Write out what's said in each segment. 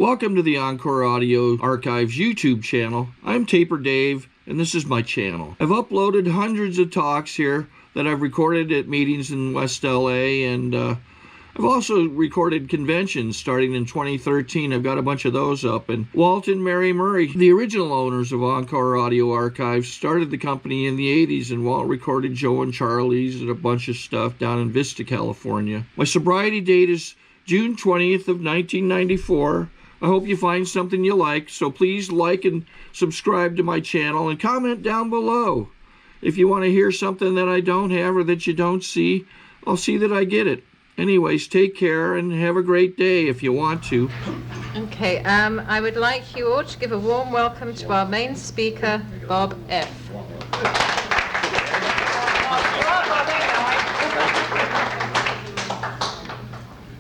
Welcome to the Encore Audio Archives YouTube channel. I'm Taper Dave, and this is my channel. I've uploaded hundreds of talks here that I've recorded at meetings in West LA, and I've also recorded conventions starting in 2013. I've got a bunch of those up. And Walt and Mary Murray, the original owners of Encore Audio Archives, started the company in the 80s, and Walt recorded Joe and Charlie's and a bunch of stuff down in Vista, California. My sobriety date is June 20th of 1994. I hope you find something you like, so please like and subscribe to my channel and comment down below. If you want to hear something that I don't have or that you don't see, I'll see that I get it. Anyways, take care and have a great day if you want to. Okay, I would like you all to give a warm welcome to our main speaker, Bob F.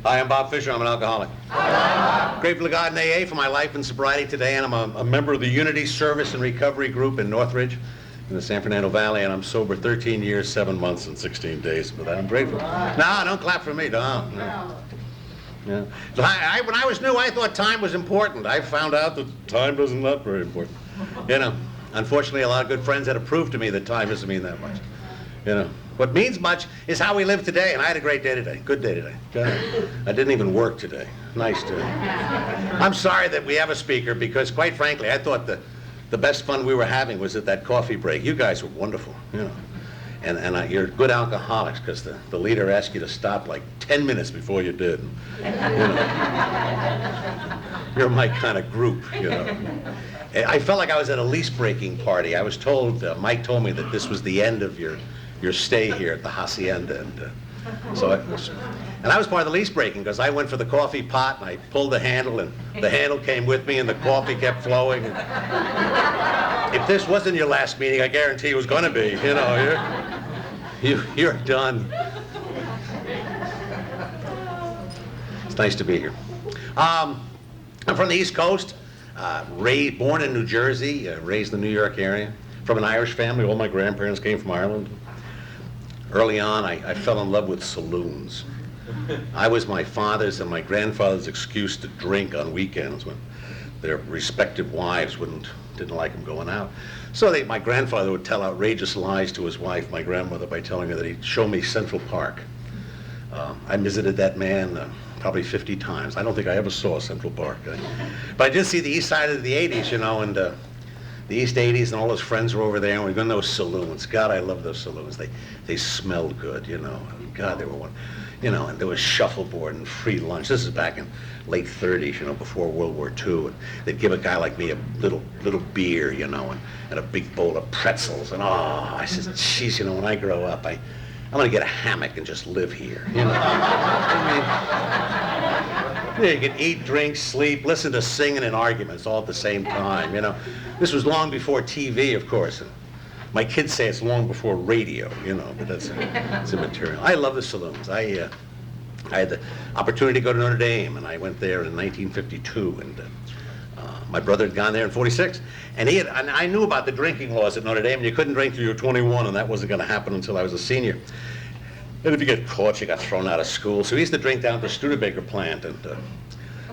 Hi, I'm Bob Fisher. I'm an alcoholic. Grateful to God and AA for my life and sobriety today, and I'm a member of the Unity Service and Recovery Group in Northridge in the San Fernando Valley, and I'm sober 13 years, 7 months, and 16 days. But I'm grateful. No, don't clap for me. No. Yeah. So when I was new, I thought time was important. I found out that time doesn't not very important. You know, unfortunately, a lot of good friends had to prove to me that time doesn't mean that much. You know, what means much is how we live today, and I had a great day today. Good day today. I didn't even work today. Nice day. I'm sorry that we have a speaker because, quite frankly, I thought the best fun we were having was at that coffee break. You guys were wonderful, you know. And you're good alcoholics because the leader asked you to stop like 10 minutes before you did. You know. You're my kind of group, you know. I felt like I was at a lease breaking party. I was told, Mike told me that this was the end of your stay here at the Hacienda, and I was part of the lease breaking because I went for the coffee pot and I pulled the handle and the handle came with me and the coffee kept flowing. If this wasn't your last meeting, I guarantee it was going to be. You know, you're done. It's nice to be here. I'm from the East Coast, born in New Jersey, raised in the New York area, from an Irish family. All my grandparents came from Ireland. Early on, I fell in love with saloons. I was my father's and my grandfather's excuse to drink on weekends when their respective wives didn't like them going out. So my grandfather would tell outrageous lies to his wife, my grandmother, by telling her that he'd show me Central Park. I visited that man probably 50 times. I don't think I ever saw Central Park. But I did see the east side of the 80s, you know, and the East 80s, and all his friends were over there, and we'd go to those saloons. God, I love those saloons. They smelled good, you know. God, they were one. You know, and there was shuffleboard and free lunch. This is back in late 30s, you know, before World War II. And they'd give a guy like me a little beer, you know, and a big bowl of pretzels. And I said, geez, you know, when I grow up, I'm going to get a hammock and just live here, you know. I mean, you can eat, drink, sleep, listen to singing and arguments all at the same time, you know. This was long before TV, of course. And my kids say it's long before radio, you know, but it's immaterial. I love the saloons. I had the opportunity to go to Notre Dame, and I went there in 1952, and my brother had gone there in 46. And I knew about the drinking laws at Notre Dame, and you couldn't drink till you were 21, and that wasn't going to happen until I was a senior. And if you get caught, you got thrown out of school. So we used to drink down at the Studebaker plant, and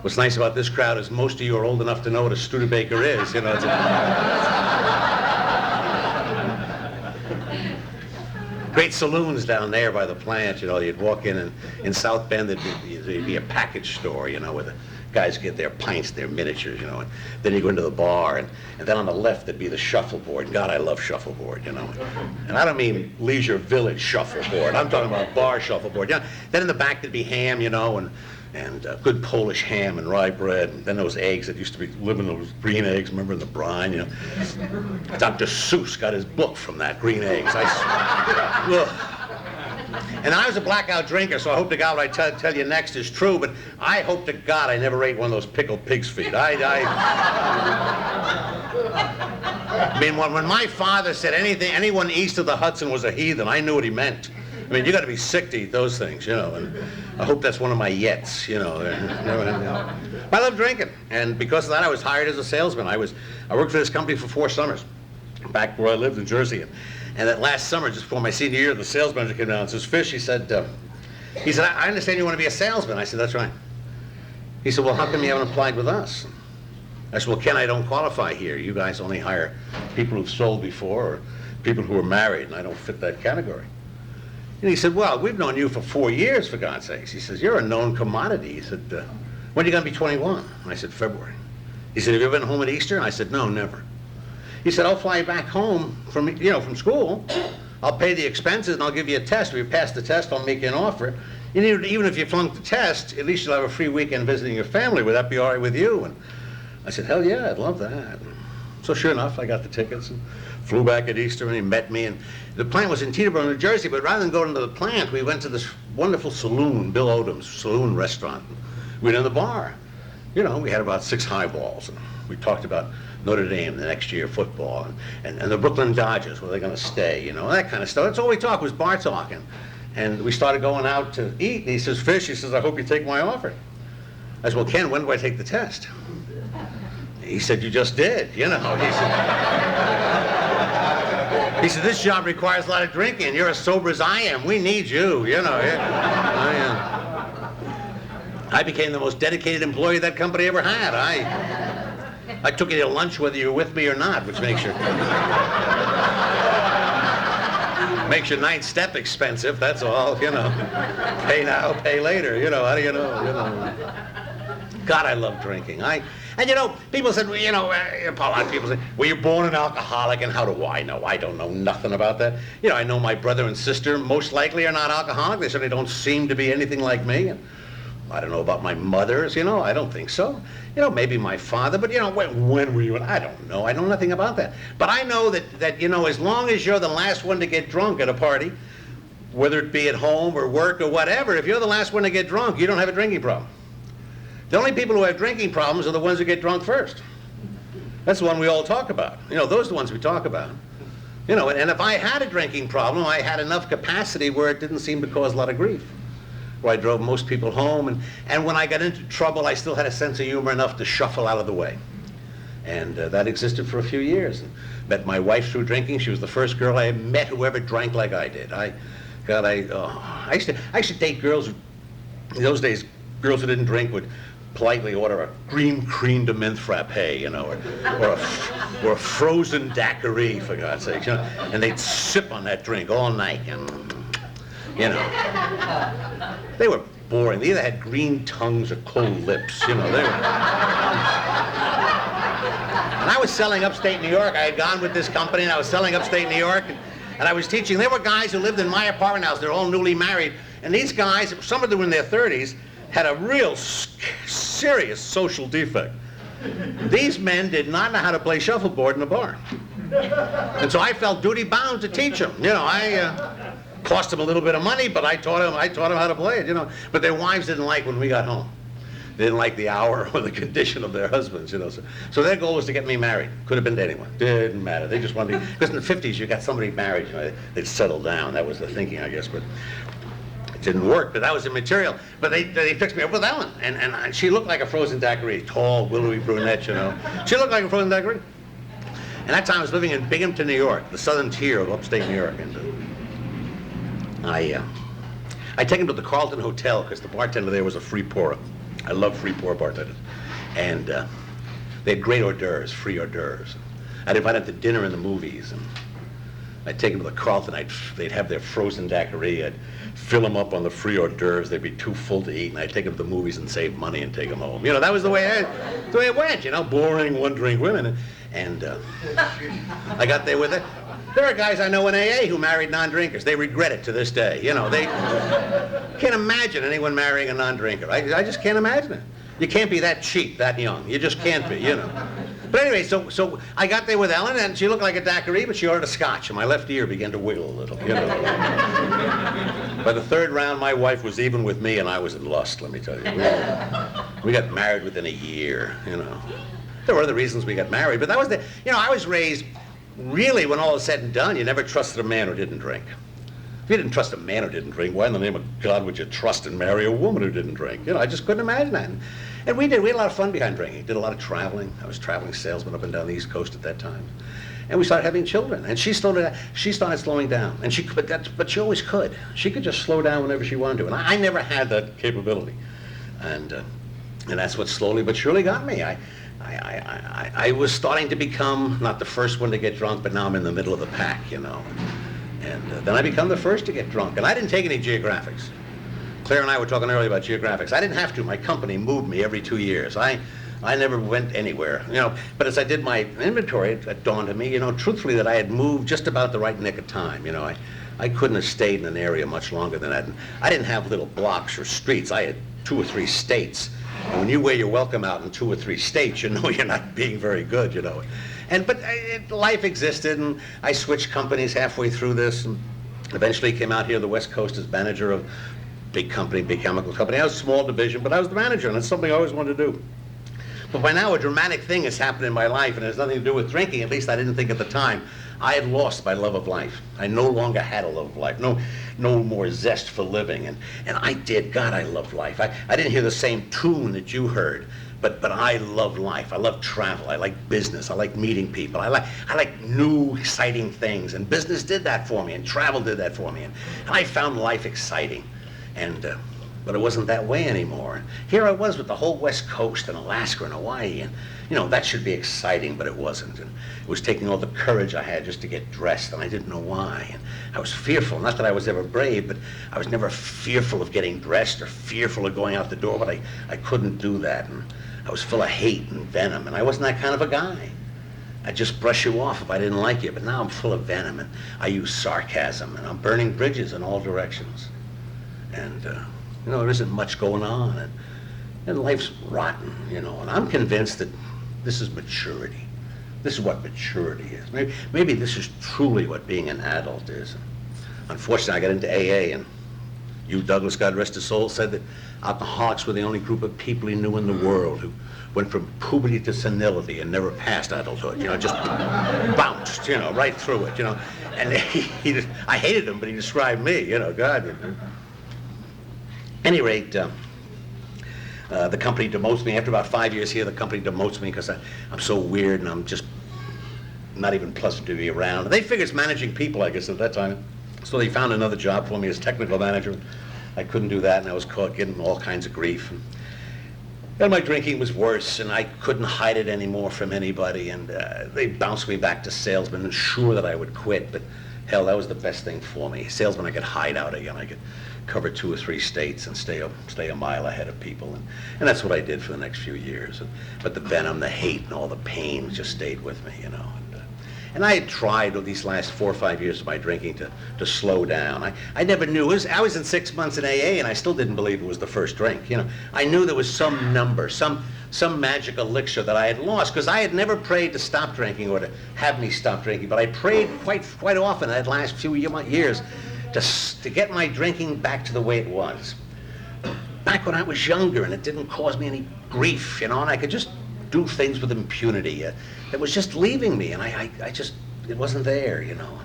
what's nice about this crowd is most of you are old enough to know what a Studebaker is, you know. Great saloons down there by the plant, you know. You'd walk in, and in South Bend there'd be a package store, you know, where the guys get their pints, their miniatures, you know, and then you go into the bar, and then on the left there'd be the shuffleboard. God, I love shuffleboard, you know. And I don't mean Leisure Village shuffleboard. I'm talking about bar shuffleboard. Yeah. Then in the back there'd be ham, you know, and good Polish ham and rye bread, and then those eggs that used to be living, those green eggs, remember, in the brine, you know. Dr. Seuss got his book from that, Green Eggs. And I was a blackout drinker, so I hope to God what I tell you next is true, but I hope to God I never ate one of those pickled pig's feet. I mean, when my father said anyone east of the Hudson was a heathen, I knew what he meant. I mean, you got to be sick to eat those things, you know, and I hope that's one of my yets, you know. I love drinking, and because of that, I was hired as a salesman. I worked for this company for 4 summers, back where I lived in Jersey. And that last summer, just before my senior year, the sales manager came down and says, Fish, he said, I understand you want to be a salesman. I said, that's right. He said, well, how come you haven't applied with us? I said, well, Ken, I don't qualify here. You guys only hire people who've sold before or people who are married, and I don't fit that category. And he said, well, we've known you for 4 years, for God's sakes. He says, you're a known commodity. He said, when are you going to be 21? And I said, February. He said, have you ever been home at Easter? And I said, no, never. He said, I'll fly you back home from school. I'll pay the expenses and I'll give you a test. If you pass the test, I'll make you an offer. And even if you flunk the test, at least you'll have a free weekend visiting your family. Would that be all right with you? And I said, hell yeah, I'd love that. So sure enough, I got the tickets and flew back at Easter, and he met me. And the plant was in Teterboro, New Jersey, but rather than going to the plant, we went to this wonderful saloon, Bill Odom's saloon restaurant. We went in the bar. We had about 6 highballs, and we talked about Notre Dame the next year, football, and the Brooklyn Dodgers, where they're going to stay, that kind of stuff. That's all we talked was bar talking. And we started going out to eat, and he says, Fish, he says, I hope you take my offer. I said, well, Ken, when do I take the test? He said, you just did, He said, this job requires a lot of drinking. You're as sober as I am. We need you, I became the most dedicated employee that company ever had. I took you to lunch whether you were with me or not, which makes your ninth step expensive, that's all, Pay now, pay later, how do you know? God, I love drinking. People said, a lot of people say, were you born an alcoholic, and how do I know? I don't know nothing about that. I know my brother and sister most likely are not alcoholic. They certainly don't seem to be anything like me. And I don't know about my mothers, I don't think so. Maybe my father, but when were you? I don't know. I know nothing about that. But I know that as long as you're the last one to get drunk at a party, whether it be at home or work or whatever, if you're the last one to get drunk, you don't have a drinking problem. The only people who have drinking problems are the ones who get drunk first. That's the one we all talk about. Those are the ones we talk about. And if I had a drinking problem, I had enough capacity where it didn't seem to cause a lot of grief. Where I drove most people home, and when I got into trouble, I still had a sense of humor enough to shuffle out of the way. And that existed for a few years. Met my wife through drinking. She was the first girl I met who ever drank like I did. I used to date girls who, in those days, girls who didn't drink would politely order a green cream de menthe frappe, or a frozen daiquiri, for God's sake, and they'd sip on that drink all night, They were boring. They either had green tongues or cold lips, And I was selling upstate New York. I had gone with this company, and I was selling upstate New York, and I was teaching. There were guys who lived in my apartment house. They're all newly married, and these guys, some of them were in their 30s, had a real serious social defect. These men did not know how to play shuffleboard in a bar. And so I felt duty bound to teach them. I cost them a little bit of money, but I taught them how to play it, But their wives didn't like when we got home. They didn't like the hour or the condition of their husbands, So their goal was to get me married. Could have been to anyone. Didn't matter. They just wanted to, because in the 50s you got somebody married, they'd settle down. That was the thinking, I guess, but it didn't work, but that was immaterial. But they fixed me up with Ellen, and she looked like a frozen daiquiri, tall, willowy brunette, She looked like a frozen daiquiri. And that time I was living in Binghamton, New York, the southern tier of upstate New York. And I take him to the Carlton Hotel because the bartender there was a free pourer. I love free pour bartenders. And they had great hors d'oeuvres, free hors d'oeuvres. I'd invite them to dinner and the movies. And I'd take them to the Carlton. They'd have their frozen daiquiri. I'd fill them up on the free hors d'oeuvres. They'd be too full to eat. And I'd take them to the movies and save money and take them home. That was the way it went, boring one-drink women. And I got there with it. There are guys I know in AA who married non-drinkers. They regret it to this day. They can't imagine anyone marrying a non-drinker. I just can't imagine it. You can't be that cheap, that young. You just can't be, But anyway, so I got there with Ellen, and she looked like a daiquiri, but she ordered a scotch, and my left ear began to wiggle a little, By the third round, my wife was even with me, and I was in lust, let me tell you. We got married within a year, There were other reasons we got married, but that was I was raised, really, when all is said and done, you never trusted a man who didn't drink. If you didn't trust a man who didn't drink, why in the name of God would you trust and marry a woman who didn't drink? I just couldn't imagine that. And we had a lot of fun behind drinking. Did a lot of traveling. I was traveling salesman up and down the East Coast at that time. And we started having children. And she started slowing down. And but she always could. She could just slow down whenever she wanted to. And I never had that capability. And And that's what slowly but surely got me. I was starting to become not the first one to get drunk, but now I'm in the middle of the pack, you know. And then I become the first to get drunk. And I didn't take any geographics. Claire and I were talking earlier about geographics. I didn't have to. My company moved me every 2 years. I never went anywhere, you know. But as I did my inventory, it dawned on me, you know, truthfully, that I had moved just about the right nick of time, you know. I couldn't have stayed in an area much longer than that. And I didn't have little blocks or streets. I had 2 or 3 states. And when you wear your welcome out in 2 or 3 states, you know you're not being very good, you know. But life existed, and I switched companies halfway through this, and eventually came out here, the West Coast, as manager of big company, big chemical company. I was a small division, but I was the manager, and it's something I always wanted to do. But by now, a dramatic thing has happened in my life, and it has nothing to do with drinking. At least I didn't think at the time. I had lost my love of life. I no longer had a love of life. No more zest for living. And I did. God, I loved life. I didn't hear the same tune that you heard, but I love life. I love travel. I like business. I like meeting people. I like new, exciting things. And business did that for me, and travel did that for me. And I found life exciting. But it wasn't that way anymore. Here I was with the whole West Coast and Alaska and Hawaii, and you know, that should be exciting, but it wasn't. And it was taking all the courage I had just to get dressed, and I didn't know why. And I was fearful, not that I was ever brave, but I was never fearful of getting dressed or fearful of going out the door, but I couldn't do that. And I was full of hate and venom, and I wasn't that kind of a guy. I'd just brush you off if I didn't like you, but now I'm full of venom, and I use sarcasm, and I'm burning bridges in all directions. And you know, there isn't much going on, and life's rotten, you know, and I'm convinced that this is maturity. This is what maturity is. Maybe this is truly what being an adult is. Unfortunately, I got into AA, and Hugh Douglas, God rest his soul, said that alcoholics were the only group of people he knew in the world who went from puberty to senility and never passed adulthood, you know, just bounced, you know, right through it, you know. And I hated him, but he described me, you know, God. Any rate, the company demotes me. After about 5 years here, the company demotes me because I'm so weird and I'm just not even pleasant to be around. And they figured it's managing people, I guess, at that time. So they found another job for me as technical manager. I couldn't do that, and I was caught getting all kinds of grief. And my drinking was worse, and I couldn't hide it anymore from anybody. And they bounced me back to salesman, and sure that I would quit, but hell, that was the best thing for me. Salesman, I could hide out again. I could cover 2 or 3 states and stay a mile ahead of people. And that's what I did for the next few years. But the venom, the hate, and all the pain just stayed with me, you know. And I had tried these last 4 or 5 years of my drinking to slow down. I never knew. I was in 6 months in AA, and I still didn't believe it was the first drink. You know, I knew there was some number, some magic elixir that I had lost, because I had never prayed to stop drinking or to have me stop drinking. But I prayed quite often that last few years to get my drinking back to the way it was. Back when I was younger, and it didn't cause me any grief, you know, and I could just do things with impunity. It was just leaving me, and it wasn't there, you know.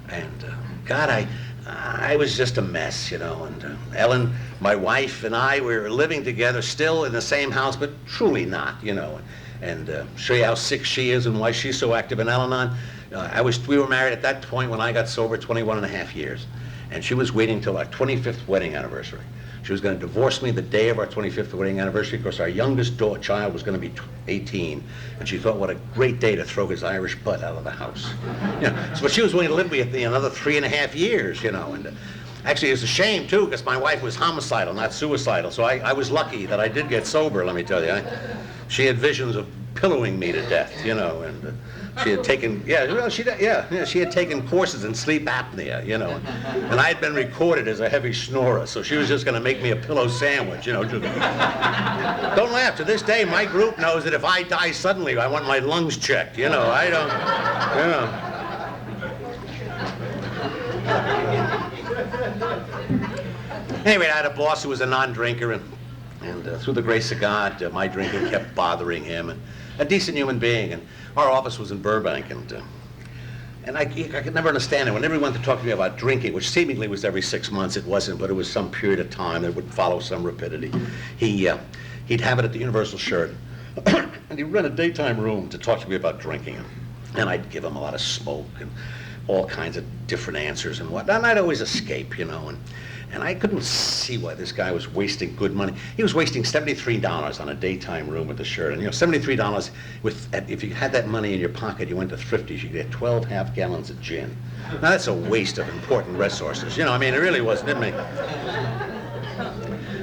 And God, I was just a mess, you know. And Ellen, my wife, and I, we were living together, still in the same house, but truly not, you know. And show you how sick she is and why she's so active in Al-Anon. We were married at that point when I got sober 21 and a half years. And she was waiting till our 25th wedding anniversary. She was going to divorce me the day of our 25th wedding anniversary because our youngest child was going to be 18. And she thought, what a great day to throw his Irish butt out of the house. You know, so she was willing to live with me another 3.5 years, you know. And actually, it's a shame, too, because my wife was homicidal, not suicidal. So I was lucky that I did get sober, let me tell you. She had visions of pillowing me to death, you know, and she had taken, she had taken courses in sleep apnea, you know, and I had been recorded as a heavy snorer, so she was just going to make me a pillow sandwich, you know. Don't laugh. To this day, my group knows that if I die suddenly, I want my lungs checked, you know. I don't, you know. Anyway, I had a boss who was a non-drinker, and through the grace of God, my drinking kept bothering him, and a decent human being, and our office was in Burbank, and I could never understand it. Whenever he wanted to talk to me about drinking, which seemingly was every 6 months, it wasn't, but it was some period of time that would follow some rapidity. He'd have it at the Universal Sheraton, and he'd rent a daytime room to talk to me about drinking, and I'd give him a lot of smoke and all kinds of different answers and whatnot, and I'd always escape, you know. And I couldn't see why this guy was wasting good money. He was wasting $73 on a daytime room with a shirt. And $73 if you had that money in your pocket, you went to Thrifty's, you could get 12 half gallons of gin. Now that's a waste of important resources. It really was, didn't it?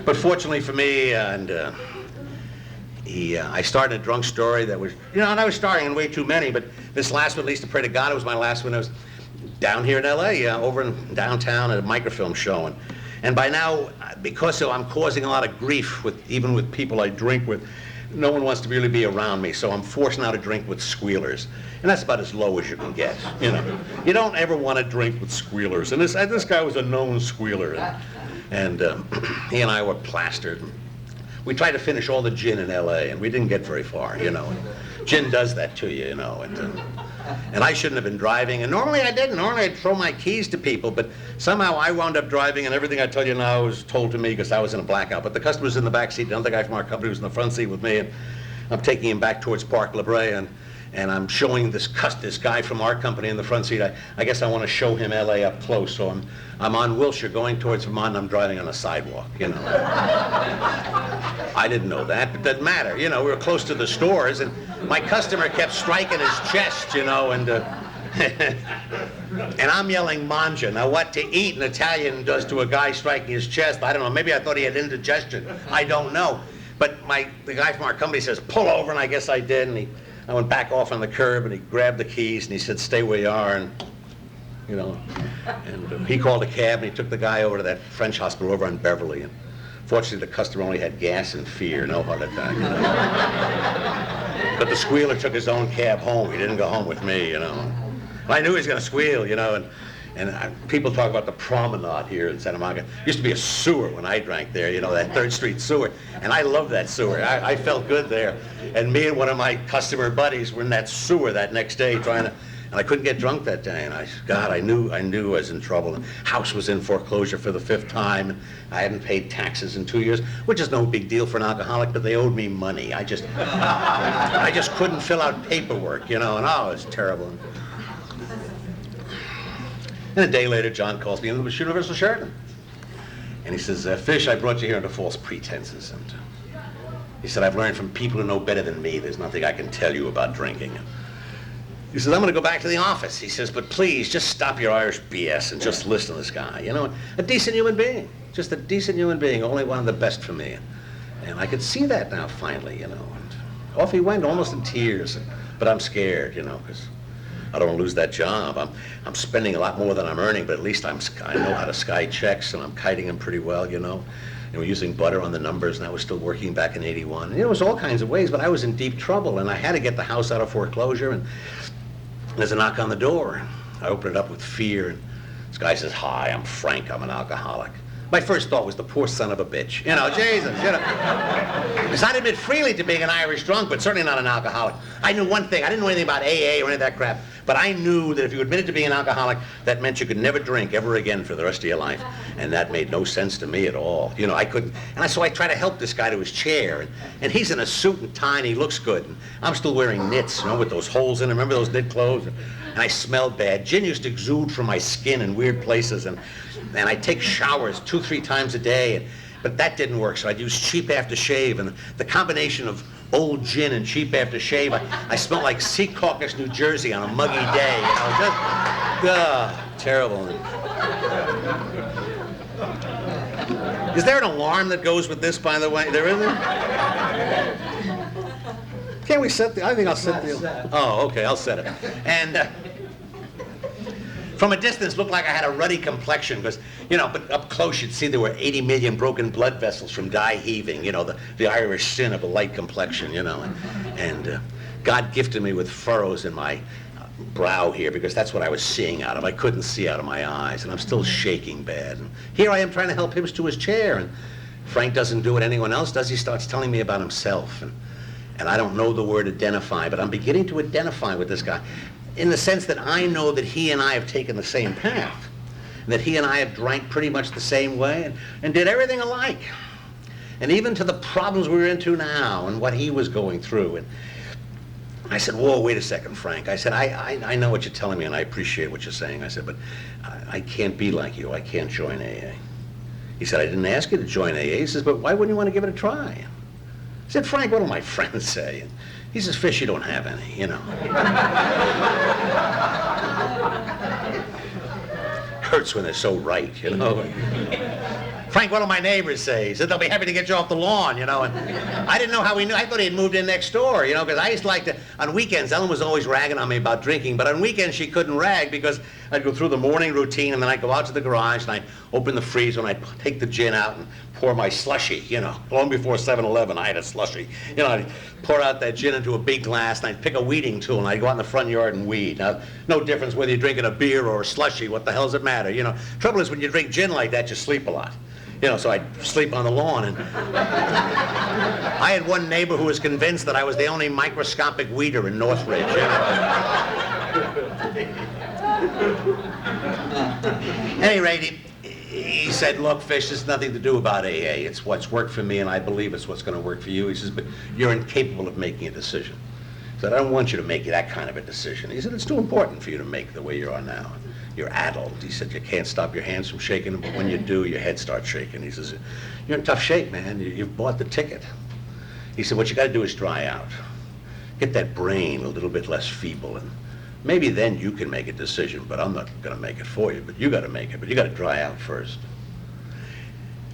But fortunately for me, I started a drunk story that was, and I was starring in way too many, but this last one, at least to pray to God, it was my last one. It was down here in L.A., over in downtown at a microfilm show. And by now, because I'm causing a lot of grief even with people I drink with, no one wants to really be around me, so I'm forced now to drink with squealers. And that's about as low as you can get, You don't ever want to drink with squealers. And this guy was a known squealer. And he and I were plastered. We tried to finish all the gin in L.A., and we didn't get very far, Gin does that to you, And I shouldn't have been driving, and normally I didn't. Normally I'd throw my keys to people, but somehow I wound up driving, and everything I tell you now was told to me because I was in a blackout. But the customer's in the back seat, the other guy from our company was in the front seat with me, and I'm taking him back towards Park La Brea, and I'm showing this guy from our company in the front seat. I guess I want to show him L.A. up close, so I'm on Wilshire going towards Vermont, and I'm driving on a sidewalk, I didn't know that, but it doesn't matter. We were close to the stores, and my customer kept striking his chest, and and I'm yelling manja. Now, what to eat an Italian does to a guy striking his chest, I don't know. Maybe I thought he had indigestion. I don't know. But the guy from our company says, pull over, and I guess I did, and I went back off on the curb, and he grabbed the keys, and he said, stay where you are, and he called a cab, and he took the guy over to that French hospital over on Beverly. And fortunately, the customer only had gas and fear, no heart attack. But the squealer took his own cab home. He didn't go home with me, I knew he was going to squeal, and people talk about the promenade here in Santa Monica. It used to be a sewer when I drank there, that 3rd Street sewer. And I loved that sewer. I felt good there. And me and one of my customer buddies were in that sewer that next day and I couldn't get drunk that day. And I knew I was in trouble. The house was in foreclosure for the 5th time. And I hadn't paid taxes in 2 years, which is no big deal for an alcoholic, but they owed me money. I just couldn't fill out paperwork, and it was terrible. And a day later, John calls me into the Universal Sheraton. And he says, Fish, I brought you here under false pretenses. And he said, I've learned from people who know better than me, there's nothing I can tell you about drinking. He says, I'm going to go back to the office. He says, but please, just stop your Irish BS and just listen to this guy. A decent human being. Just a decent human being, only one of the best for me. And I could see that now, finally, And off he went, almost in tears. But I'm scared, because I don't want to lose that job. I'm spending a lot more than I'm earning, but at least I know how to sky checks, and I'm kiting them pretty well, And we're using butter on the numbers, and I was still working back in '81. And it was all kinds of ways, but I was in deep trouble, and I had to get the house out of foreclosure, and there's a knock on the door. I open it up with fear, and this guy says, hi, I'm Frank, I'm an alcoholic. My first thought was the poor son of a bitch. Jesus, Because I'd admit freely to being an Irish drunk, but certainly not an alcoholic. I knew one thing. I didn't know anything about AA or any of that crap. But I knew that if you admitted to being an alcoholic, that meant you could never drink ever again for the rest of your life. And that made no sense to me at all. I couldn't. And so I tried to help this guy to his chair. And he's in a suit and tie, and he looks good. And I'm still wearing knits, with those holes in them. Remember those knit clothes? And I smelled bad. Gin used to exude from my skin in weird places. And I'd take showers 2-3 times a day. But that didn't work, so I'd use cheap aftershave. And the combination of old gin and cheap aftershave, I smelled like Sea Caucus, New Jersey on a muggy day. Terrible. Is there an alarm that goes with this, by the way? There isn't? Can't we set I think I'll set the... Oh, okay, I'll set it. And from a distance, looked like I had a ruddy complexion, because, but up close you'd see there were 80 million broken blood vessels from dye heaving, the Irish sin of a light complexion, And God gifted me with furrows in my brow here, because that's what I was seeing out of. I couldn't see out of my eyes, and I'm still shaking bad. And here I am trying to help him to his chair, and Frank doesn't do what anyone else does. He starts telling me about himself, and I don't know the word identify, but I'm beginning to identify with this guy, in the sense that I know that he and I have taken the same path, and that he and I have drank pretty much the same way, and did everything alike. And even to the problems we're into now, and what he was going through. And I said, whoa, wait a second, Frank. I said, I know what you're telling me, and I appreciate what you're saying. I said, but I can't be like you. I can't join AA. He said, I didn't ask you to join AA. He says, but why wouldn't you want to give it a try? I said, Frank, what do my friends say? And he says, Fish, you don't have any, you know. Hurts when they're so right, you know. Frank, what do my neighbors say? He said, they'll be happy to get you off the lawn, you know. And I didn't know how he knew. I thought he had moved in next door, you know, because I used to like to, on weekends, Ellen was always ragging on me about drinking, but on weekends she couldn't rag because I'd go through the morning routine and then I'd go out to the garage and I'd open the freezer and I'd take the gin out and pour my slushy, you know. Long before 7-Eleven, I had a slushy. You know, I'd pour out that gin into a big glass and I'd pick a weeding tool and I'd go out in the front yard and weed. Now, no difference whether you're drinking a beer or a slushy, what the hell does it matter, you know. Trouble is when you drink gin like that, you sleep a lot. You know, so I'd sleep on the lawn, and I had one neighbor who was convinced that I was the only microscopic weeder in Northridge. You know? At any rate, he said, look, Fish, there's nothing to do about AA. It's what's worked for me, and I believe it's what's going to work for you. He says, but you're incapable of making a decision. He said, I don't want you to make that kind of a decision. He said, it's too important for you to make the way you are now. You're adult. He said, you can't stop your hands from shaking, but when you do, your head starts shaking. He says, you're in tough shape, man. You've bought the ticket. He said, what you got to do is dry out. Get that brain a little bit less feeble, and maybe then you can make a decision, but I'm not going to make it for you, but you got to make it, but you got to dry out first.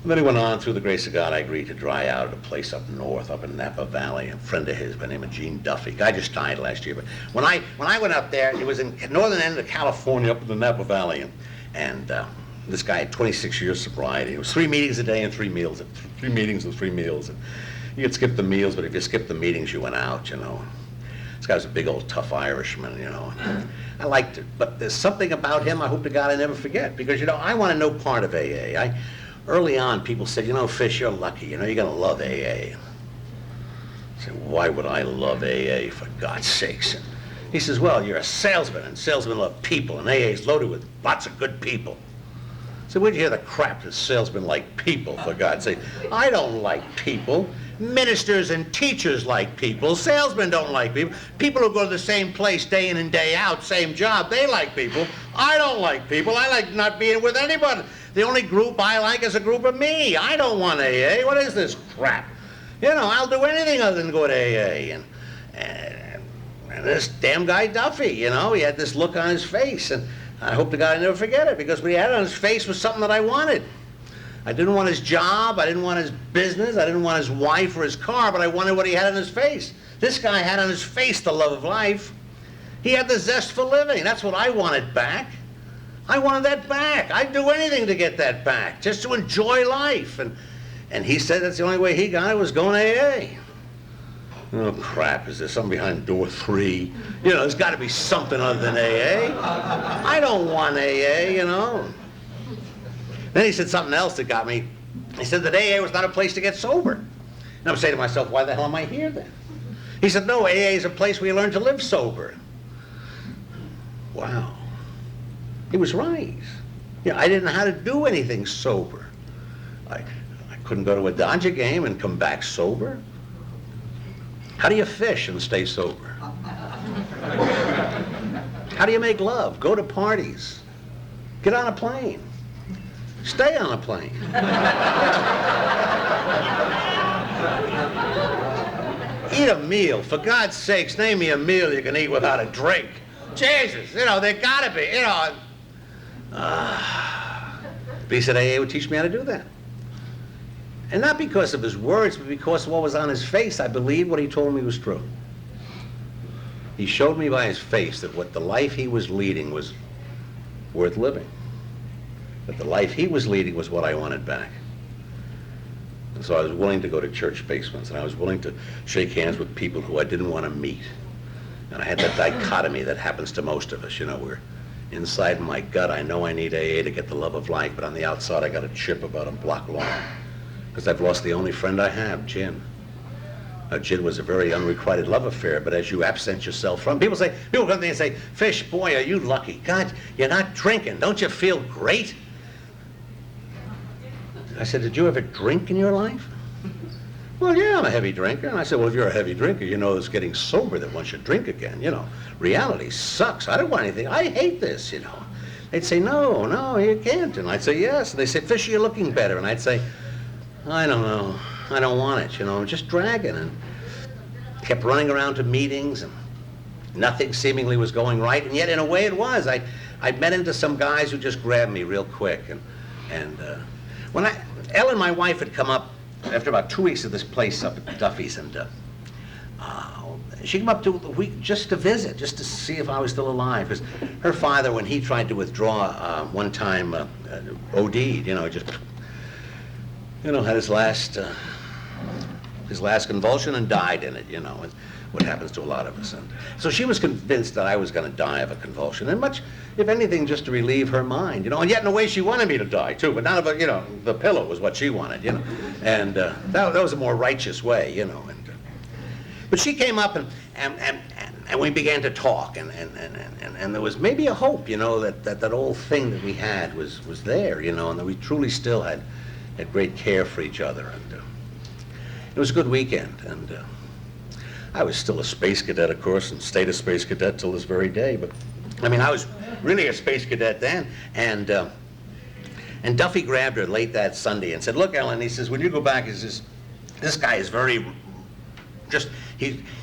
And then he went on, through the grace of God, I agreed to dry out at a place up north, up in Napa Valley. A friend of his by the name of Gene Duffy. Guy just died last year. But when I went up there, it was in northern end of California, up in the Napa Valley. And this guy had 26 years sobriety. It was 3 meetings a day and 3 meals. 3 meetings and 3 meals. And you could skip the meals, but if you skipped the meetings, you went out, you know. This guy was a big old tough Irishman, you know. I liked it. But there's something about him I hope to God I never forget. Because, you know, I want to know part of AA. Early on, people said, you know, Fish, you're lucky. You know, you're going to love AA. I said, why would I love AA, for God's sakes? And he says, well, you're a salesman, and salesmen love people, and AA is loaded with lots of good people. I said, where'd you hear the crap that salesmen like people, for God's sake? I don't like people. Ministers and teachers like people. Salesmen don't like people. People who go to the same place day in and day out, same job, they like people. I don't like people. I like not being with anybody. The only group I like is a group of me. I don't want AA. What is this crap? You know, I'll do anything other than go to AA. And this damn guy Duffy, you know, he had this look on his face. And I hope to God I never forget it, because what he had on his face was something that I wanted. I didn't want his job. I didn't want his business. I didn't want his wife or his car, but I wanted what he had on his face. This guy had on his face the love of life. He had the zest for living. That's what I wanted back. I wanted that back. I'd do anything to get that back, just to enjoy life. And he said that's the only way he got it was going to AA. Oh, crap, is there something behind door 3? You know, there's got to be something other than AA. I don't want AA, you know. Then he said something else that got me. He said that AA was not a place to get sober. And I'm saying to myself, why the hell am I here then? He said, no, AA is a place where you learn to live sober. Wow. He was right. You know, I didn't know how to do anything sober. I couldn't go to a Dodger game and come back sober. How do you fish and stay sober? How do you make love? Go to parties. Get on a plane. Stay on a plane. Eat a meal. For God's sakes, name me a meal you can eat without a drink. Jesus, you know, there gotta be, you know. But he said AA would teach me how to do that. And not because of his words, but because of what was on his face. I believed what he told me was true. He showed me by his face that what the life he was leading was worth living. That the life he was leading was what I wanted back. And so I was willing to go to church basements, and I was willing to shake hands with people who I didn't want to meet. And I had that dichotomy that happens to most of us, you know, where inside my gut I know I need AA to get the love of life, but on the outside I got a chip about a block long. Because I've lost the only friend I have, Gin. Gin was a very unrequited love affair, but as you absent yourself from, people come to me and say, Fish, boy, are you lucky. God, you're not drinking. Don't you feel great? I said, did you ever drink in your life? Well, yeah, I'm a heavy drinker. And I said, well, if you're a heavy drinker, you know it's getting sober that one should drink again. You know, reality sucks. I don't want anything. I hate this, you know. they'd say, no, no, you can't. And I'd say, yes. And they'd say, Fisher, you're looking better. And I'd say, I don't know. I don't want it, I'm just dragging. And kept running around to meetings, and nothing seemingly was going right. And yet, in a way, it was. I'd met into some guys who just grabbed me real quick. And when Ellen, my wife, had come up after about 2 weeks of this place up at Duffy's, and she came up just to visit, just to see if I was still alive. Because her father, when he tried to withdraw one time, OD'd, just, had his last convulsion and died in it, and what happens to a lot of us. And so she was convinced that I was going to die of a convulsion, and much, if anything, just to relieve her mind, and yet in a way she wanted me to die too, but not of the pillow was what she wanted, and that was a more righteous way, and but she came up and we began to talk, and there was maybe a hope, that old thing that we had was there, and that we truly still had great care for each other, and it was a good weekend, and I was still a space cadet, of course, and stayed a space cadet till this very day. But I was really a space cadet then, and Duffy grabbed her late that Sunday and said, "Look, Ellen," he says, "when you go back," he says, "this guy is very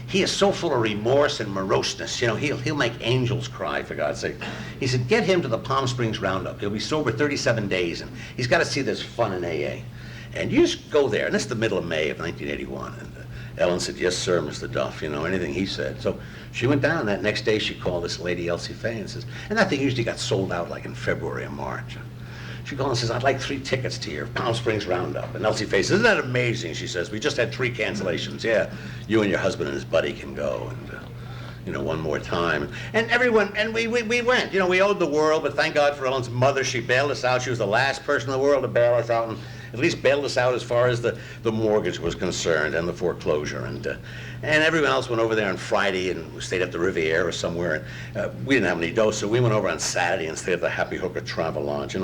he is so full of remorse and moroseness. He'll make angels cry, for God's sake." He said, "Get him to the Palm Springs Roundup. He'll be sober 37 days, and he's got to see this fun in AA. And you just go there." And this is the middle of May of 1981. And Ellen said, "Yes, sir, Mr. Duff," anything he said. So she went down. That next day, she called this lady, Elsie Fay, and says, and that thing usually got sold out like in February or March. She called and says, "I'd like 3 tickets to your Palm Springs Roundup." And Elsie Fay says, "Isn't that amazing?" She says, "We just had 3 cancellations. Yeah, you and your husband and his buddy can go, and one more time." And everyone, and we went. We owed the world, but thank God for Ellen's mother. She bailed us out. She was the last person in the world to bail us out, and at least bailed us out as far as the mortgage was concerned and the foreclosure. And everyone else went over there on Friday, and we stayed at the Riviera or somewhere. And we didn't have any dough, so we went over on Saturday and stayed at the Happy Hooker Travel Lodge,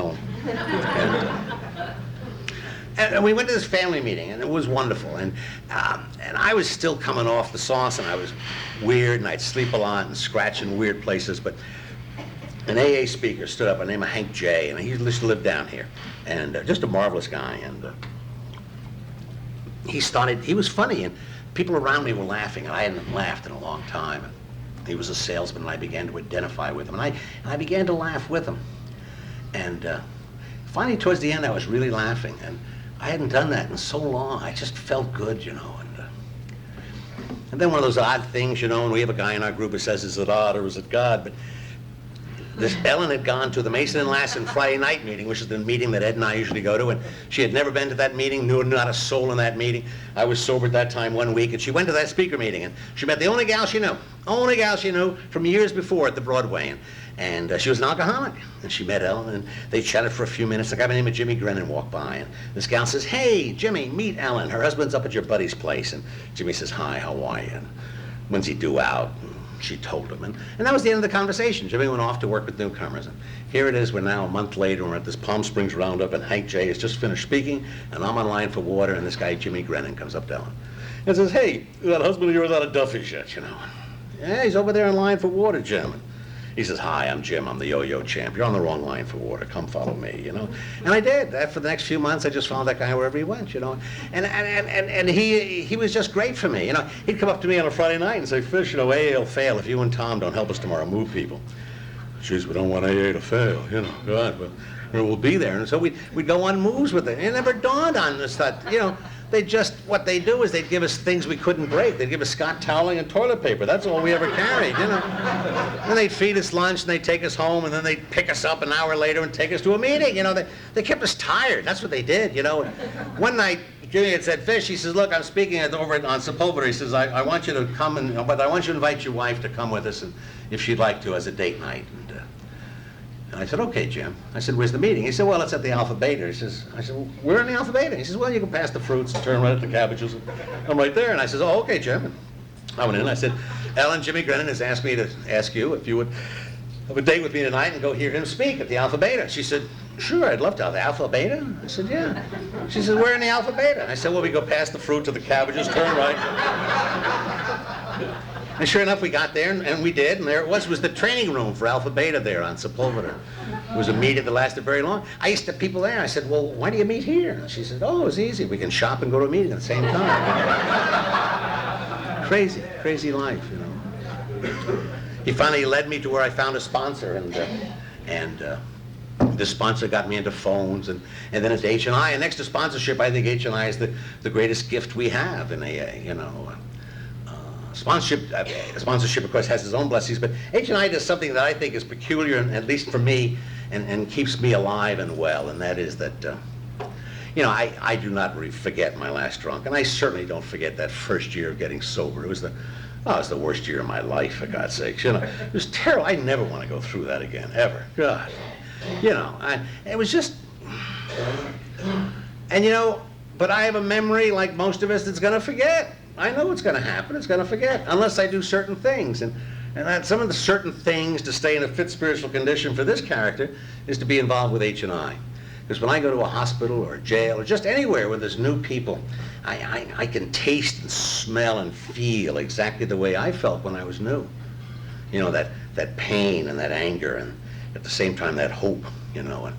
And we went to this family meeting, and it was wonderful. And I was still coming off the sauce, and I was weird, and I'd sleep a lot and scratch in weird places. But an AA speaker stood up by the name of Hank J., and he used to live down here, and just a marvelous guy. And he was funny, and people around me were laughing, and I hadn't laughed in a long time. And he was a salesman, and I began to identify with him, and I began to laugh with him. And finally, towards the end, I was really laughing, and I hadn't done that in so long. I just felt good, And then one of those odd things, and we have a guy in our group who says, "Is it odd or is it God?" But Ellen had gone to the Mason and Lassen Friday night meeting, which is the meeting that Ed and I usually go to, and she had never been to that meeting, knew not a soul in that meeting. I was sober at that time 1 week, and she went to that speaker meeting, and she met the only gal she knew from years before at the Broadway, and she was an alcoholic, and she met Ellen, and they chatted for a few minutes. A guy by the name of Jimmy Grennan walked by, and this gal says, "Hey, Jimmy, meet Ellen. Her husband's up at your buddy's place." And Jimmy says, "Hi, how are you? And when's he due out?" She told him, and that was the end of the conversation. Jimmy went off to work with newcomers, and here it is. We're now a month later, and we're at this Palm Springs Roundup, and Hank J. has just finished speaking, and I'm on line for water, and this guy, Jimmy Grennan, comes up to Ellen and says, "Hey, that husband of yours out of Duffy's yet, "Yeah, he's over there in line for water, Jim." And he says, "Hi, I'm Jim. I'm the yo-yo champ. You're on the wrong line for water. Come follow me, And I did. For the next few months, I just followed that guy wherever he went, And he was just great for me, He'd come up to me on a Friday night and say, "Fish, AA'll fail if you and Tom don't help us tomorrow move people." "Jeez, we don't want AA to fail, God, but we'll be there." And so we'd go on moves with it. It never dawned on us that, what they do is they'd give us things we couldn't break. They'd give us Scott toweling and toilet paper. That's all we ever carried, And they'd feed us lunch, and they'd take us home, and then they'd pick us up an hour later and take us to a meeting. They kept us tired. That's what they did, One night, Jimmy had said, "Fish," he says, "Look, I'm speaking over on Sepulveda." He says, I want you to come, but I want you to invite your wife to come with us, and if she'd like to, as a date night. And I said, "Okay, Jim." I said, "Where's the meeting?" He said, "Well, it's at the Alpha Beta." I said, "Well, we're in the Alpha Beta." He says, "Well, you can pass the fruits and turn right at the cabbages." And I'm right there. And I said, "Oh, okay, Jim." And I went in. I said, "Ellen, Jimmy Grennan has asked me to ask you if you would have a date with me tonight and go hear him speak at the Alpha Beta." She said, "Sure, I'd love to. The Alpha Beta?" I said, "Yeah." She said, "We're in the Alpha Beta." I said, "Well, we go past the fruit to the cabbages, turn right." And sure enough, we got there, and we did, and there it was. It was the training room for Alpha Beta there on Sepulveda. It was a meeting that lasted very long. I used to have people there. I said, well, why do you meet here? And she said, oh, it's easy. We can shop and go to a meeting at the same time. Crazy, crazy life, you know. He finally led me to where I found a sponsor, and the sponsor got me into phones, and then into H&I. And next to sponsorship, I think H&I is the greatest gift we have in AA, you know. Sponsorship, of course, has its own blessings, but H&I does something that I think is peculiar, and at least for me, and keeps me alive and well, and that is that, you know, I do not forget my last drunk, and I certainly don't forget that first year of getting sober. It was the worst year of my life, for God's sakes. You know, it was terrible. I never want to go through that again, ever. God, you know, it was just, and you know, but I have a memory like most of us that's going to forget. I know what's going to happen. It's going to forget unless I do certain things. And some of the certain things to stay in a fit spiritual condition for this character is to be involved with H&I. Because when I go to a hospital or a jail or just anywhere where there's new people, I can taste and smell and feel exactly the way I felt when I was new. You know, that pain and that anger, and at the same time that hope, you know, and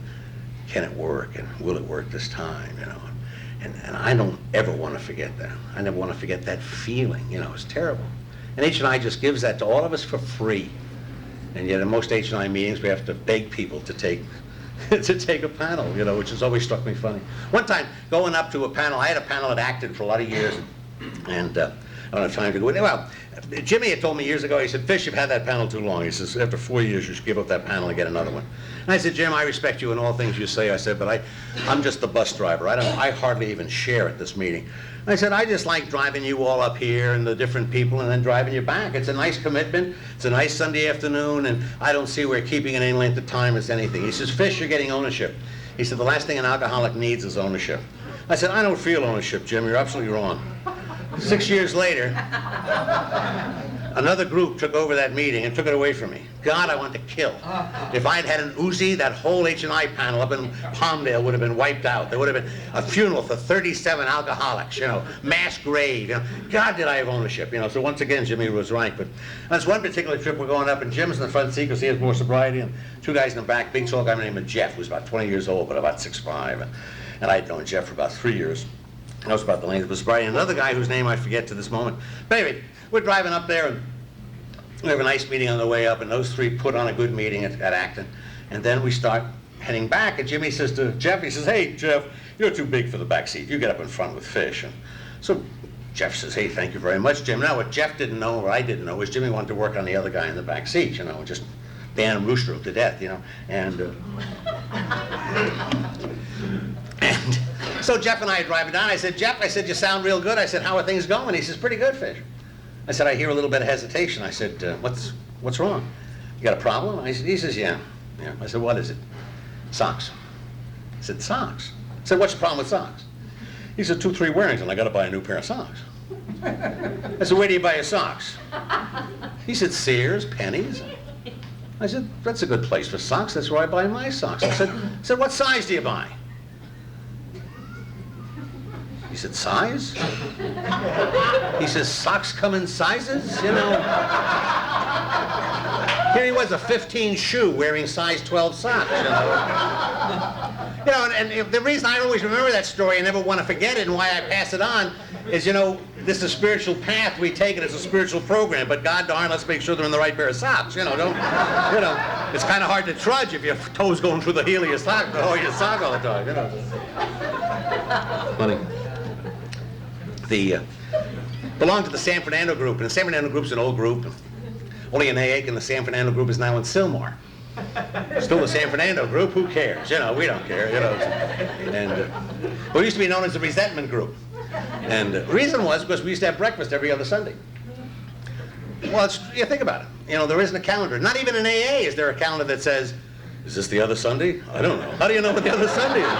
can it work, and will it work this time, you know. And I don't ever want to forget that. I never want to forget that feeling. You know, it's terrible. And H&I just gives that to all of us for free. And yet in most H&I meetings, we have to beg people to take a panel, you know, which has always struck me funny. One time, going up to a panel, I had a panel that acted for a lot of years, and I don't have time to go in. Well, Jimmy had told me years ago, he said, Fish, you've had that panel too long. He says, after 4 years, you should give up that panel and get another one. And I said, Jim, I respect you in all things you say. I said, but I'm just the bus driver. I hardly even share at this meeting. And I said, I just like driving you all up here and the different people and then driving you back. It's a nice commitment. It's a nice Sunday afternoon, and I don't see where keeping it any length of time is anything. He says, Fish, you're getting ownership. He said, the last thing an alcoholic needs is ownership. I said, I don't feel ownership, Jim. You're absolutely wrong. 6 years later, another group took over that meeting and took it away from me. God, I want to kill. If I'd had an Uzi, that whole H&I panel up in Palmdale would have been wiped out. There would have been a funeral for 37 alcoholics, you know, mass grave. You know. God, did I have ownership, you know. So once again, Jimmy was right. But that's one particular trip we're going up, and Jim's in the front seat because he has more sobriety, and two guys in the back, big tall guy named Jeff, who was about 20 years old, but about 6'5". And I'd known Jeff for about 3 years. That was about the length of his sobriety. And another guy whose name I forget to this moment. But anyway, we're driving up there, and we have a nice meeting on the way up, and those three put on a good meeting at Acton. And then we start heading back, and Jimmy says to Jeff, he says, hey, Jeff, you're too big for the back seat. You get up in front with Fish. And so Jeff says, hey, thank you very much, Jim. Now, what Jeff didn't know, or I didn't know, was Jimmy wanted to work on the other guy in the back seat, you know, just ban him rooster to death, you know. And so Jeff and I are driving down. I said, Jeff, I said, you sound real good. I said, how are things going? He says, pretty good, Fish. I said, I hear a little bit of hesitation. I said, what's wrong? You got a problem? He says, yeah. I said, what is it? Socks. I said, socks? I said, what's the problem with socks? He said, 2, 3 wearings, and I got to buy a new pair of socks. I said, where do you buy your socks? He said, Sears, Pennies. I said, that's a good place for socks. That's where I buy my socks. I said, what size do you buy? He said, size? He says, socks come in sizes, you know? Here he was, a 15 shoe wearing size 12 socks, you know? You know, and the reason I always remember that story and never want to forget it, and why I pass it on is, you know, this is a spiritual path we take, and it's a spiritual program, but God darn, let's make sure they're in the right pair of socks, you know, you know, it's kind of hard to trudge if your toes going through the heel of your sock, or your sock all the time, you know. Funny. Belonged to the San Fernando group, and the San Fernando group's an old group. Only in AA, and the San Fernando group is now in Sylmar. Still the San Fernando group, who cares? You know, we don't care, you know. And we used to be known as the resentment group. And the reason was because we used to have breakfast every other Sunday. Well, you think about it. You know, there isn't a calendar. Not even in AA is there a calendar that says, is this the other Sunday? I don't know. How do you know what the other Sunday is?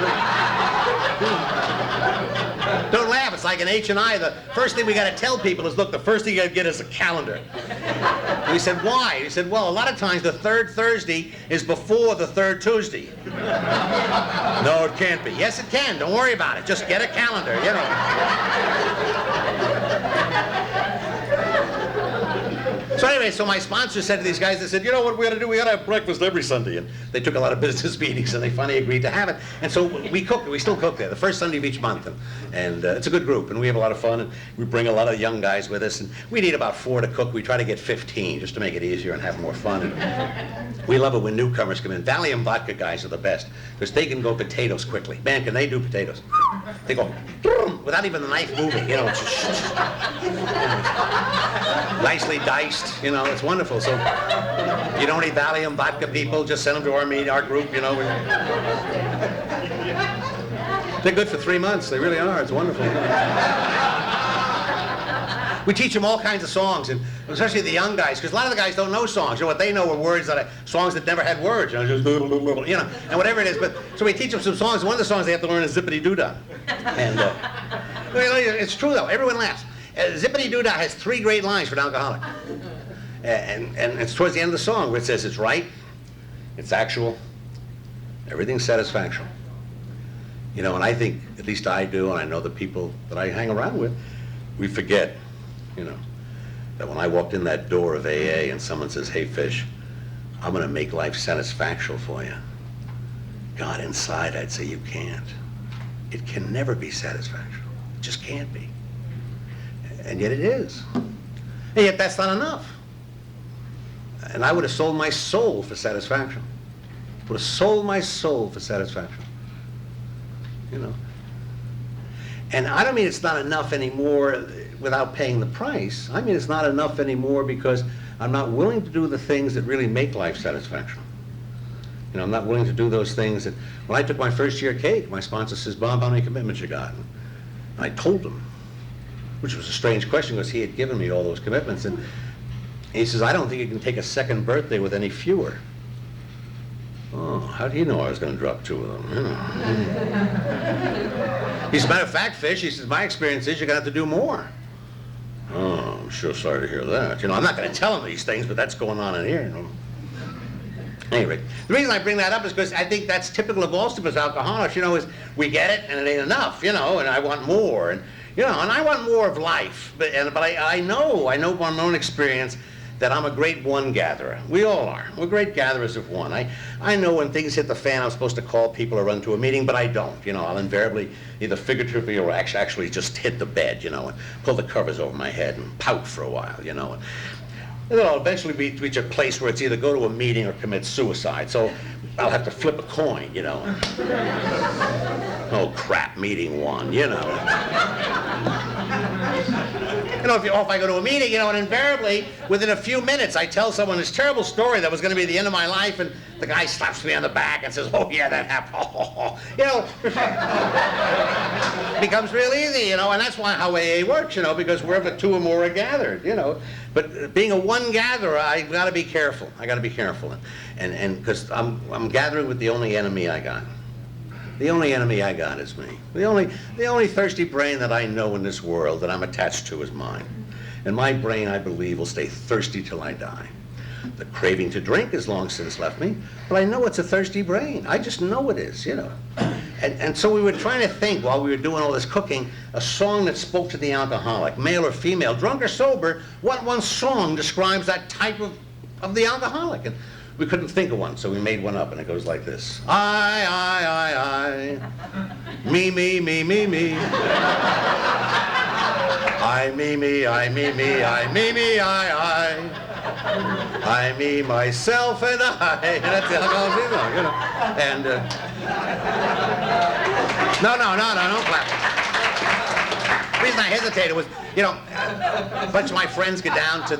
Don't laugh, it's like an H&I. The first thing we got to tell people is, look, the first thing you got to get is a calendar. And we said, why? He said, well, a lot of times the third Thursday is before the third Tuesday. No, it can't be. Yes, it can. Don't worry about it. Just get a calendar, you know. anyway, so my sponsor said to these guys, they said, you know what we ought to do? We ought to have breakfast every Sunday. And they took a lot of business meetings, and they finally agreed to have it. And so we cook. We still cook there, the first Sunday of each month. And it's a good group, and we have a lot of fun. And we bring a lot of young guys with us. And we need about 4 to cook. We try to get 15 just to make it easier and have more fun. And we love it when newcomers come in. Valium vodka guys are the best because they can go potatoes quickly. Man, can they do potatoes? They go without even the knife moving. You know, it's just nicely diced. You know, it's wonderful. So you don't need Valium vodka people, just send them to our group, you know. They're good for 3 months. They really are. It's wonderful. We teach them all kinds of songs, and especially the young guys, because a lot of the guys don't know songs. You know, what they know are words songs that never had words, you know, just, you know, and whatever it is. But so we teach them some songs. One of the songs they have to learn is Zippity Doo Dah. And it's true though. Everyone laughs. Zippity Doo Dah has 3 great lines for an alcoholic, and it's towards the end of the song where it says it's right, it's actual, everything's satisfactual. You know, and I think, at least I do, and I know the people that I hang around with, we forget, you know, that when I walked in that door of AA and someone says, hey, Fish, I'm going to make life satisfactual for you. God, inside, I'd say you can't. It can never be satisfactual. It just can't be. And yet it is. And yet that's not enough. And I would have sold my soul for satisfaction. Would have sold my soul for satisfaction. You know. And I don't mean it's not enough anymore without paying the price. I mean it's not enough anymore because I'm not willing to do the things that really make life satisfaction. You know, I'm not willing to do those things that, when I took my first year cake, my sponsor says, Bob, how many commitments you got? And I told him, which was a strange question because he had given me all those commitments. And he says, I don't think you can take a second birthday with any fewer. Oh, how do you know I was going to drop 2 of them? He says, matter of fact, Fish, he says, my experience is you're going to have to do more. Oh, I'm sure sorry to hear that. You know, I'm not going to tell him these things, but that's going on in here. You know. Anyway, the reason I bring that up is because I think that's typical of most of us alcoholics, you know, is we get it and it ain't enough, you know, and I want more. And, you know, and I want more of life. But I know from my own experience that I'm a great one gatherer. We all are. We're great gatherers of one. I know when things hit the fan, I'm supposed to call people or run to a meeting, but I don't. You know, I'll invariably either figuratively or actually just hit the bed, you know, and pull the covers over my head and pout for a while, you know. And then I'll eventually reach a place where it's either go to a meeting or commit suicide. So I'll have to flip a coin, you know. Oh, crap, meeting won, you know. You know, if I go to a meeting, you know, and invariably, within a few minutes, I tell someone this terrible story that was going to be the end of my life, and the guy slaps me on the back and says, oh, yeah, that happened. You know, it becomes real easy, you know, and that's how AA works, you know, because wherever 2 or more are gathered, you know. But being a one gatherer, I've got to be careful. I got to be careful. And because I'm gathering with the only enemy I got. The only enemy I got is me. The only thirsty brain that I know in this world that I'm attached to is mine. And my brain, I believe, will stay thirsty till I die. The craving to drink has long since left me, but I know it's a thirsty brain. I just know it is, you know. And so we were trying to think while we were doing all this cooking, a song that spoke to the alcoholic, male or female, drunk or sober, what one song describes that type of the alcoholic. And we couldn't think of one, so we made one up, and it goes like this. I, me, me, me, me, me. I, me, me, I, me, me, I, me, me, I, me, myself, and I. And that's the alcoholic song, you know. And, no, don't clap. The reason I hesitated was, you know, a bunch of my friends get down to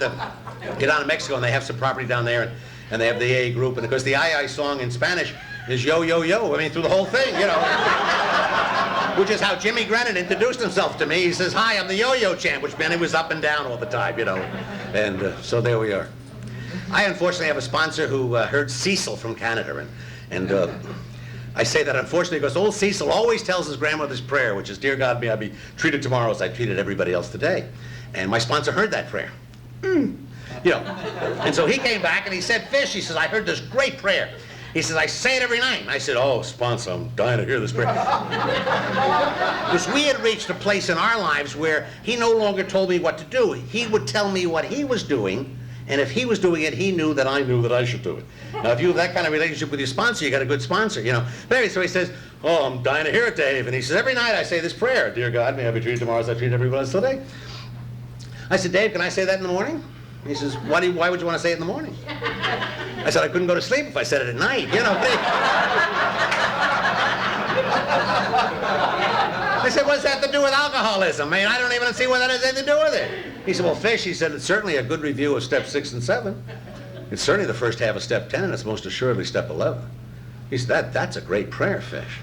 Mexico, and they have some property down there, and they have the AA group, and of course the I song in Spanish is yo, yo, yo, I mean through the whole thing, you know. Which is how Jimmy Grennan introduced himself to me. He says, hi, I'm the yo-yo champ, which meant he was up and down all the time, you know. And so there we are. I unfortunately have a sponsor who heard Cecil from Canada, and I say that unfortunately because old Cecil always tells his grandmother's prayer, which is, dear God, may I be treated tomorrow as I treated everybody else today. And my sponsor heard that prayer. You know, and so he came back and he said, Fish, he says, I heard this great prayer. He says, I say it every night. And I said, oh, sponsor, I'm dying to hear this prayer. Because we had reached a place in our lives where he no longer told me what to do. He would tell me what he was doing, And if he was doing it, he knew that I should do it. Now, if you have that kind of relationship with your sponsor, you got a good sponsor, you know. But anyway, so he says, oh, I'm dying to hear it, Dave. And he says, every night I say this prayer, dear God, may I be treated tomorrow as I treat everyone else today. I said, Dave, can I say that in the morning? And he says, why would you want to say it in the morning? I said, I couldn't go to sleep if I said it at night, you know. I said, what's that to do with alcoholism? I mean, I don't even see what that has anything to do with it. He said, well, Fish, he said, it's certainly a good review of step 6 and 7. It's certainly the first half of step 10, and it's most assuredly step 11. He said, that's a great prayer, Fish.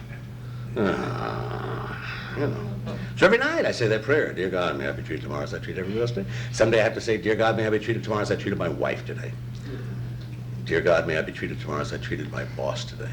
You know. So every night I say that prayer, dear God, may I be treated tomorrow as I treat everyone else today. Someday I have to say, dear God, may I be treated tomorrow as I treated my wife today. Dear God, may I be treated tomorrow as I treated my boss today.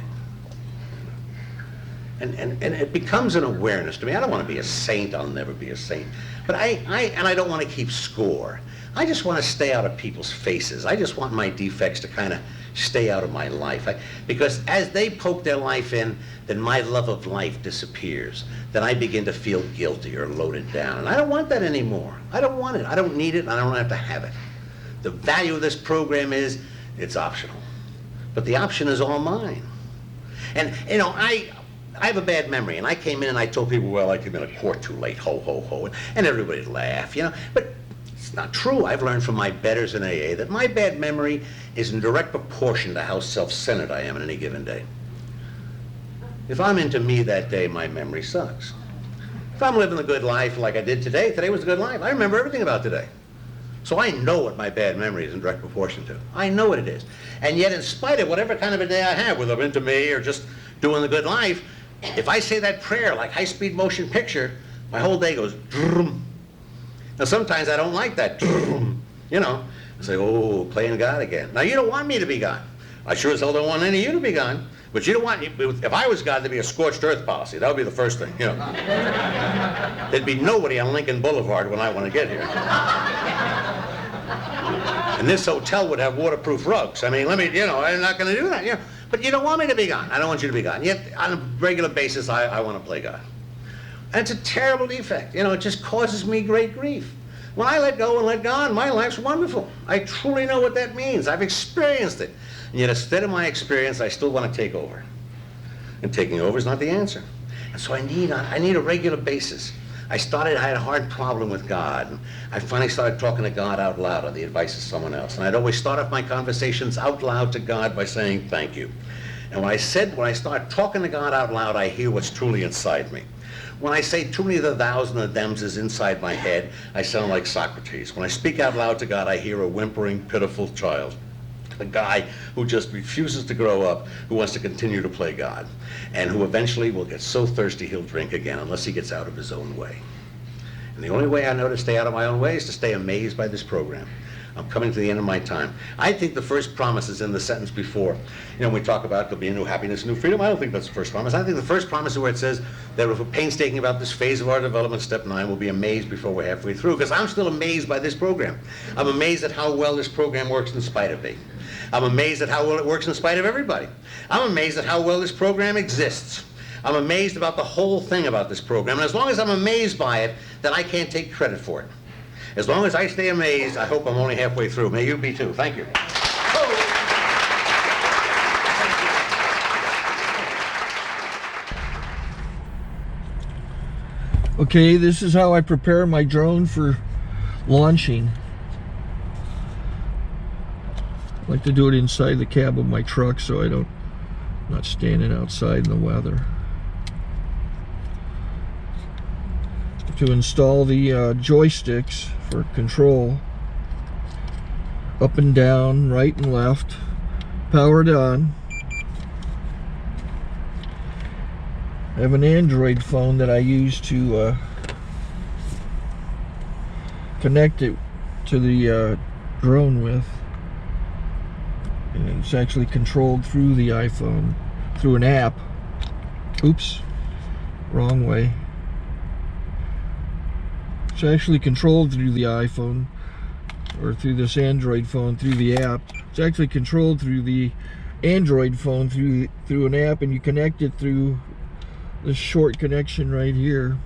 And it becomes an awareness to me. I don't want to be a saint. I'll never be a saint. But I don't want to keep score. I just want to stay out of people's faces. I just want my defects to kind of stay out of my life. Because as they poke their life in, then my love of life disappears. Then I begin to feel guilty or loaded down. And I don't want that anymore. I don't want it. I don't need it. And I don't have to have it. The value of this program is it's optional. But the option is all mine. And, you know, I have a bad memory, and I came in and I told people, well, I came in a court too late, ho, ho, ho, and everybody'd laugh, you know. But it's not true. I've learned from my betters in AA that my bad memory is in direct proportion to how self-centered I am on any given day. If I'm into me that day, my memory sucks. If I'm living a good life like I did today, today was a good life. I remember everything about today. So I know what my bad memory is in direct proportion to. I know what it is. And yet, in spite of whatever kind of a day I have, whether I'm into me or just doing the good life, if I say that prayer like high-speed motion picture, my whole day goes drum. Now sometimes I don't like that drum, you know. I say, oh, playing God again. Now you don't want me to be God. I sure as hell don't want any of you to be God. But you don't want, if I was God, there'd be a scorched earth policy. That would be the first thing, you know. There'd be nobody on Lincoln Boulevard when I want to get here. And this hotel would have waterproof rugs. I mean, you know, I'm not going to do that, you know. But you don't want me to be God. I don't want you to be God. And yet, on a regular basis, I want to play God. And it's a terrible defect. You know, it just causes me great grief. When I let go and let God, my life's wonderful. I truly know what that means. I've experienced it. And yet, instead of my experience, I still want to take over. And taking over is not the answer. And so I need a regular basis. I had a hard problem with God. And I finally started talking to God out loud on the advice of someone else. And I'd always start off my conversations out loud to God by saying, thank you. And when I start talking to God out loud, I hear what's truly inside me. When I say too many of the thous and the thems is inside my head, I sound like Socrates. When I speak out loud to God, I hear a whimpering, pitiful child. A guy who just refuses to grow up, who wants to continue to play God, and who eventually will get so thirsty he'll drink again unless he gets out of his own way. And the only way I know to stay out of my own way is to stay amazed by this program. I'm coming to the end of my time. I think the first promise is in the sentence before. You know, when we talk about there'll be a new happiness, new freedom, I don't think that's the first promise. I think the first promise is where it says that if we're painstaking about this phase of our development, step 9, we'll be amazed before we're halfway through, because I'm still amazed by this program. I'm amazed at how well this program works in spite of me. I'm amazed at how well it works in spite of everybody. I'm amazed at how well this program exists. I'm amazed about the whole thing about this program. And as long as I'm amazed by it, then I can't take credit for it. As long as I stay amazed, I hope I'm only halfway through. May you be too. Thank you. Okay, this is how I prepare my drone for launching. I like to do it inside the cab of my truck so I'm not standing outside in the weather. To install the joysticks for control, up and down, right and left, powered on. I have an Android phone that I use to connect it to the drone with. And it's actually controlled through the iPhone, through an app. Oops, wrong way. It's actually controlled through the iPhone, or through this Android phone, through the app. It's actually controlled through the Android phone, through an app, and you connect it through this short connection right here.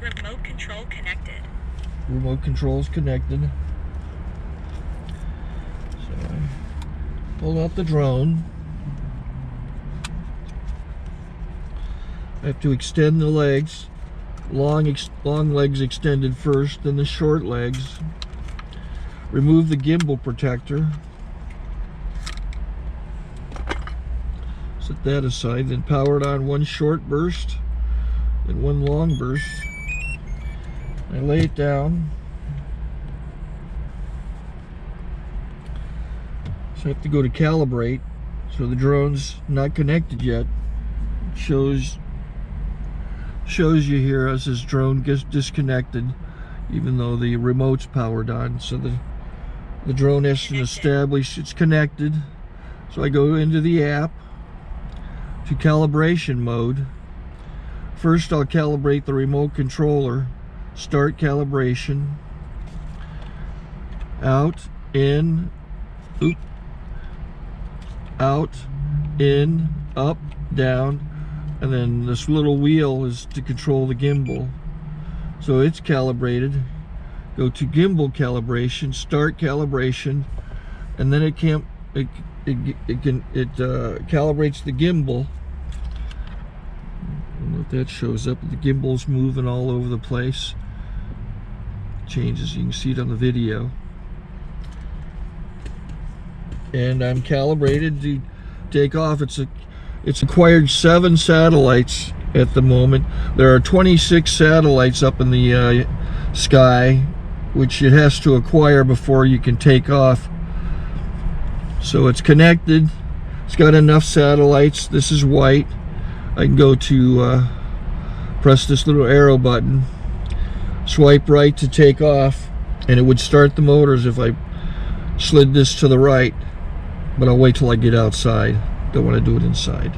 Remote control connected. Remote control's connected. So I pull out the drone. I have to extend the legs. Long legs extended first, then the short legs. Remove the gimbal protector. Set that aside, then power it on one short burst, then one long burst. I lay it down. So I have to go to calibrate. So the drone's not connected yet. It shows you here as this drone gets disconnected, even though the remote's powered on. So the drone has to establish it's connected. So I go into the app to calibration mode. First I'll calibrate the remote controller. Start calibration. Out, in, oop, out, in, up, down, and then this little wheel is to control the gimbal. So it's calibrated. Go to gimbal calibration, start calibration, and then it calibrates the gimbal. I don't know if that shows up. The gimbal's moving all over the place. Changes, you can see it on the video. And I'm calibrated to take off. It's acquired 7 satellites at the moment. There are 26 satellites up in the sky, which it has to acquire before you can take off. So it's connected. It's got enough satellites. This is white. I can go to press this little arrow button, swipe right to take off, and it would start the motors if I slid this to the right. But I'll wait till I get outside. Don't want to do it inside.